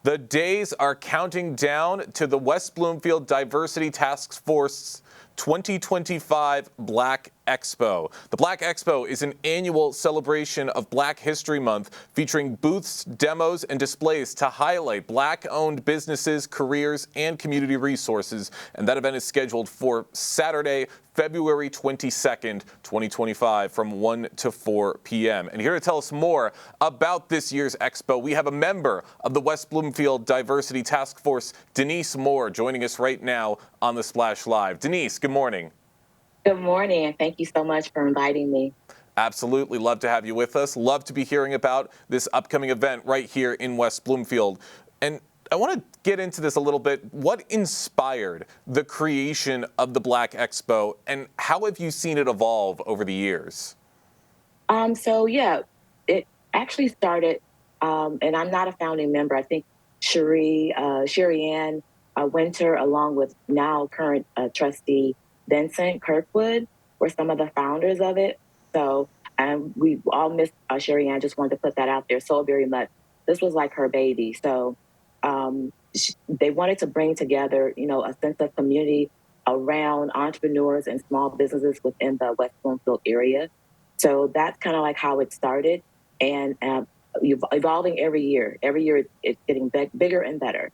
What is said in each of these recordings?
The days are counting down to the West Bloomfield Diversity Task Force 2025 Black Expo. The Black Expo is an annual celebration of Black History Month featuring booths, demos, and displays to highlight Black-owned businesses, careers, and community resources. And that event is scheduled for Saturday, February 22nd, 2025 from 1 to 4 p.m. And here to tell us more about this year's Expo, we have a member of the West Bloomfield Diversity Task Force, Denise Moore, joining us right now on the Splash Live. Denise, good morning. Good morning, and thank you so much for inviting me. Absolutely. Love to have you with us. Love to be hearing about this upcoming event right here in West Bloomfield. And I want to get into this a little bit. What inspired the creation of the Black Expo, and how have you seen it evolve over the years? It actually started, and I'm not a founding member. I think Sherry Ann Winter, along with now current trustee Vincent Kirkwood, were some of the founders of it. So we all miss Sherry Ann. Just wanted to put that out there so very much. This was like her baby. So they wanted to bring together, a sense of community around entrepreneurs and small businesses within the West Bloomfield area. So that's kind of like how it started, and evolving every year. Every year it's getting bigger and better.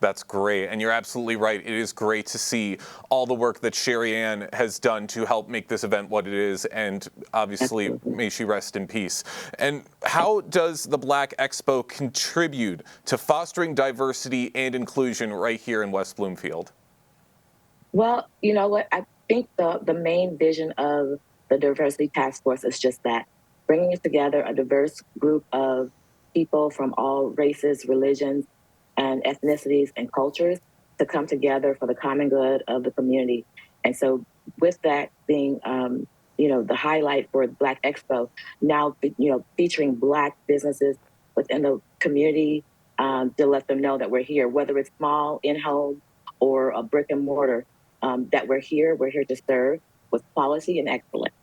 That's great. And you're absolutely right. It is great to see all the work that Sherry Ann has done to help make this event what it is. And obviously, Absolutely. May she rest in peace. And how does the Black Expo contribute to fostering diversity and inclusion right here in West Bloomfield? Well, you know what? I think the main vision of the Diversity Task Force is just that, bringing together a diverse group of people from all races, religions, and ethnicities and cultures to come together for the common good of the community. And so with that being, the highlight for Black Expo, now, featuring Black businesses within the community to let them know that we're here, whether it's small, in-home, or a brick and mortar, that we're here to serve with quality and excellence.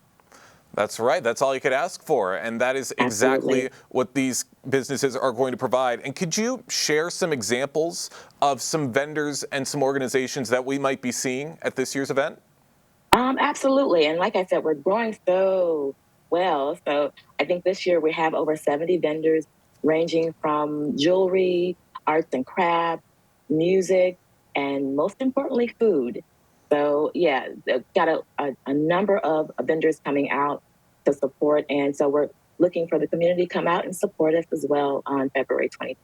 That's right. That's all you could ask for. And that is exactly Absolutely. what these businesses are going to provide. And could you share some examples of some vendors and some organizations that we might be seeing at this year's event? Absolutely. And like I said, we're growing so well. So I think this year we have over 70 vendors ranging from jewelry, arts and crafts, music, and most importantly, food. So yeah, they've got a number of vendors coming out to support. And so we're looking for the community to come out and support us as well on February 22nd.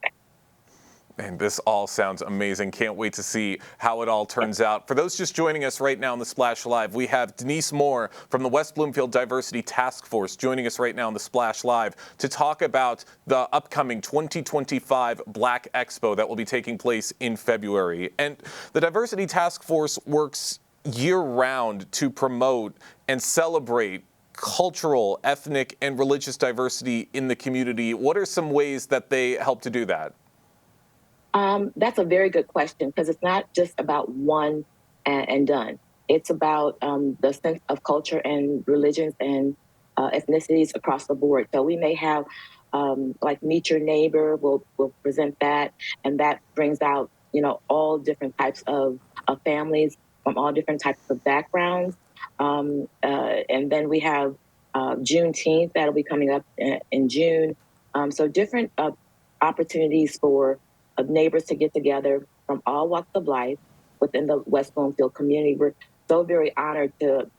And this all sounds amazing. Can't wait to see how it all turns out. For those just joining us right now on the Splash Live, we have Denise Moore from the West Bloomfield Diversity Task Force joining us right now on the Splash Live to talk about the upcoming 2025 Black Expo that will be taking place in February. And the Diversity Task Force works year-round to promote and celebrate cultural, ethnic, and religious diversity in the community. What are some ways that they help to do that? That's a very good question, because it's not just about one and done. It's about the sense of culture and religions and ethnicities across the board. So we may have like Meet Your Neighbor, we'll present that, and that brings out all different types of families from all different types of backgrounds. And then we have Juneteenth that'll be coming up in June. So different opportunities for neighbors to get together from all walks of life within the West Bloomfield community. We're so very honored to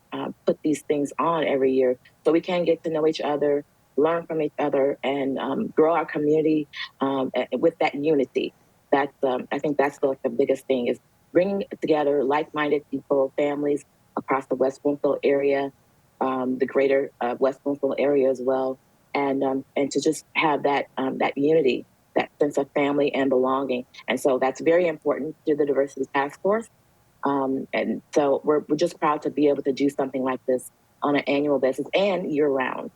put these things on every year so we can get to know each other, learn from each other, and grow our community with that unity. That's I think that's the biggest thing, is bringing together like-minded people, families across the West Bloomfield area, the greater West Bloomfield area as well, and to just have that unity, that sense of family and belonging. And so that's very important to the Diversity Task Force. And so we're just proud to be able to do something like this on an annual basis and year-round.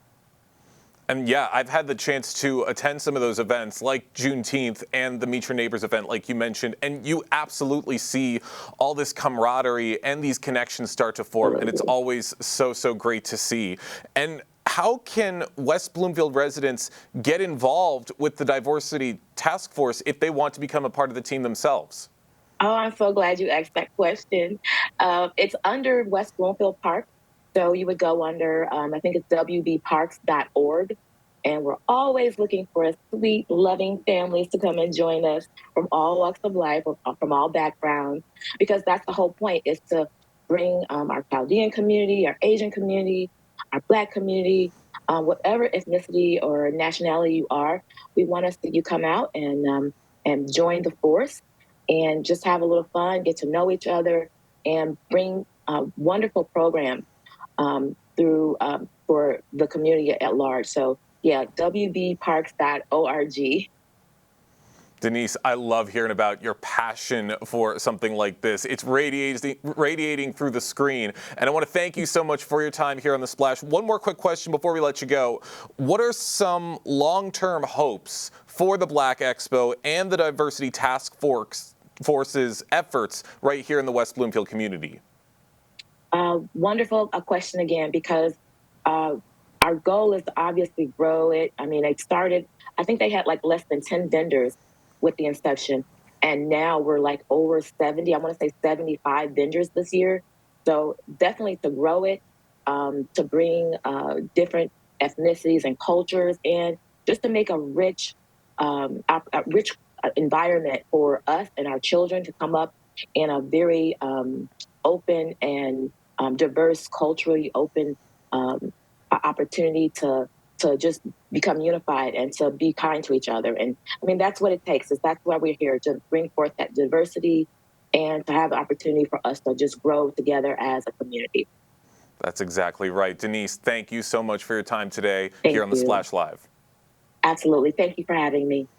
And yeah, I've had the chance to attend some of those events like Juneteenth and the Meet Your Neighbors event, like you mentioned, and you absolutely see all this camaraderie and these connections start to form, and it's always so great to see. And how can West Bloomfield residents get involved with the diversity task force if they want to become a part of the team themselves? Oh, I'm so glad you asked that question. It's under West Bloomfield Park. So you would go under, I think it's wbparks.org. And we're always looking for sweet, loving families to come and join us from all walks of life, from all backgrounds, because that's the whole point, is to bring our Chaldean community, our Asian community, our Black community, whatever ethnicity or nationality you are. We want to see you come out and join the force and just have a little fun, get to know each other, and bring wonderful programs through for the community at large. So yeah, wbparks.org. Denise, I love hearing about your passion for something like this. It's radiating through the screen. And I want to thank you so much for your time here on The Splash. One more quick question before we let you go. What are some long-term hopes for the Black Expo and the Diversity Task Force's efforts right here in the West Bloomfield community? Wonderful question again, because our goal is to obviously grow it. I mean, they started, I think they had like less than 10 vendors with the inception. And now we're like over 70, I want to say 75 vendors this year. So definitely to grow it, to bring different ethnicities and cultures, and just to make a rich environment for us and our children to come up in a very open and diverse, culturally open opportunity to just become unified and to be kind to each other. And I mean, that's what it takes. That's why we're here, to bring forth that diversity and to have the opportunity for us to just grow together as a community. That's exactly right. Denise, thank you so much for your time today Thank here on The you. Splash Live. Absolutely. Thank you for having me.